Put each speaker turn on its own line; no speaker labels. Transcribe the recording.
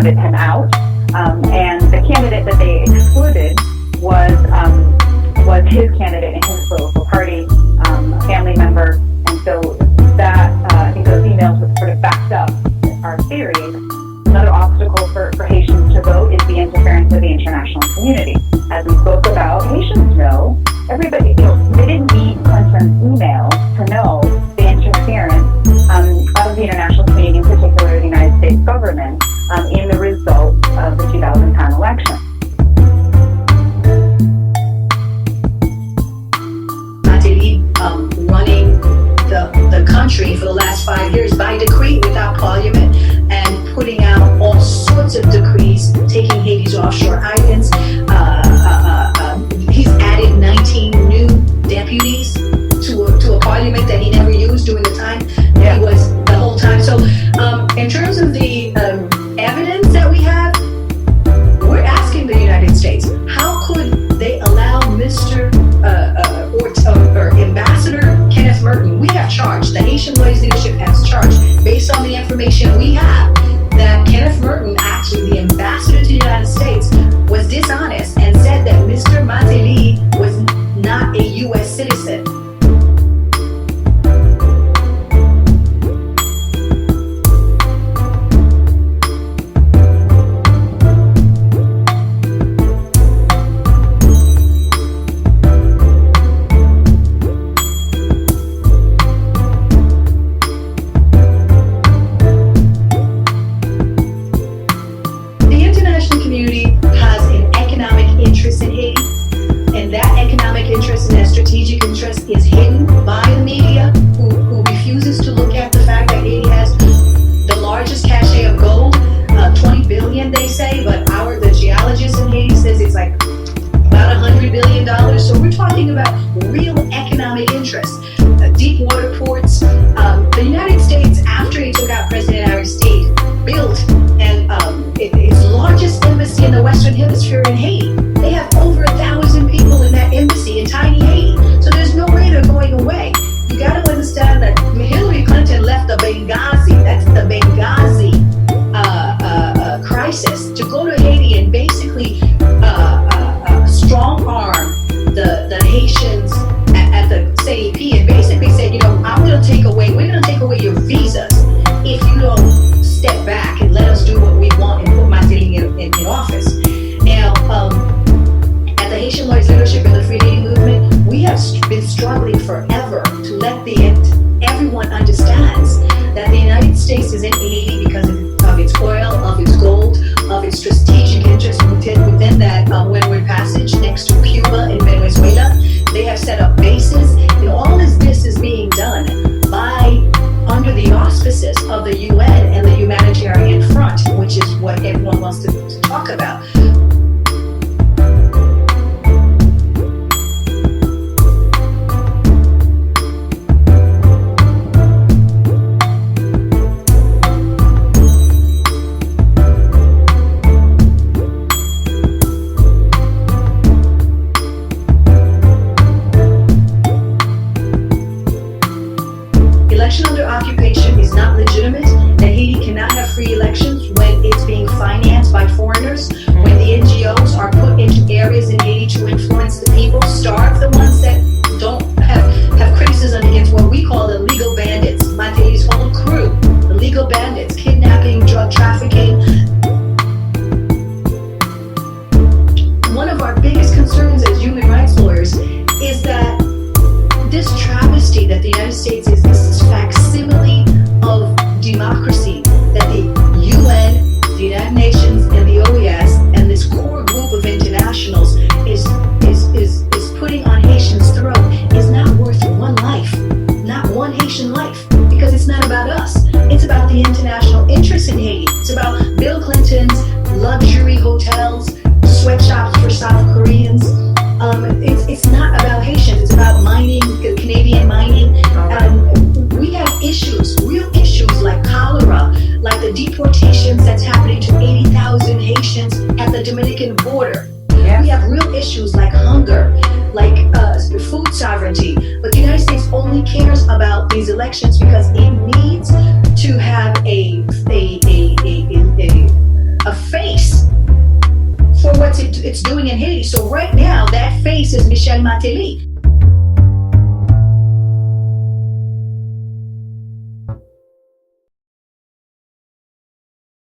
voted him out. And the candidate that they excluded was his candidate in his political party, a family member. And so that, I think those emails would sort of backed up our theory. Another obstacle for Haitians to vote is the interference of the international community. As we spoke about, Haitians know, everybody, they didn't need Clinton's emails to know the interference of the international community, in particular the United States government, in the results of the 2010 election.
Running the country for the last 5 years by decree without parliament and putting out all sorts of decrees, taking Haiti's offshore islands. He's added 19 new deputies to a parliament that he never used during the time he was the whole time. So in terms of the evidence that we have, we're asking the United States, how could they allow Mr. or Ambassador Kenneth Merton? We have charged, the Haitian Lawyers Leadership has charged, based on the information we have, that Kenneth Merton, actually the ambassador to the United States, was dishonest and said that Mr. Meddling was not a U.S. citizen. Is hidden by the media, who refuses to look at the fact that Haiti has the largest cache of gold, 20 billion they say, but the geologist in Haiti says it's like about $100 billion. So we're talking about real economic interest, deep water ports. The United States, after he took out President Aristide, built its largest embassy in the Western Hemisphere in Haiti. They have over 1,000 people in that embassy in tiny Haiti. So there's no way they're going away. You got to understand that Hillary Clinton left the Benghazi, that's the Benghazi crisis, to go to Haiti and basically strong arm the Haitians at the CEP and basically said, we're going to take away your visas if you don't step back and let us do what we want and put Meddling in office. Now, at the Haitian Lawyers Leadership and the Free Haiti Movement, we have been struggling forever to let everyone understands that the United States is in Haiti because of its oil, of its gold, of its strategic interest within that Windward Passage next to Cuba and Venezuela. They have set up bases, and all of this is being done under the auspices of the UN and the Humanitarian Front, which is what everyone wants to talk about. Election under occupation is not legitimate, and Haiti cannot have free elections when it's being financed by foreigners, when the NGOs are put into areas in Haiti to influence the people, starve the ones that don't have criticism against what we call the legal bandits, Meddling's whole crew, the legal bandits, kidnapping, drug trafficking. One of our biggest concerns as human rights lawyers is that this travesty that the United States is, this facsimile of democracy that the UN, the United Nations, and the OES, and this core group of internationals is putting on Haitians' throat is not worth one life, not one Haitian life, because it's not about us. It's about the international interest in Haiti. It's about Bill Clinton's luxury hotels, sweatshops for South Koreans. It's not about Haitians. It's about mining, Canadian mining. We have issues, real issues like cholera, like the deportations that's happening to 80,000 Haitians at the Dominican border. Yeah. We have real issues like hunger, like food sovereignty. But the United States only cares about these elections because it needs to have a what it's doing in Haiti. So right now, that face is Michel Martelly.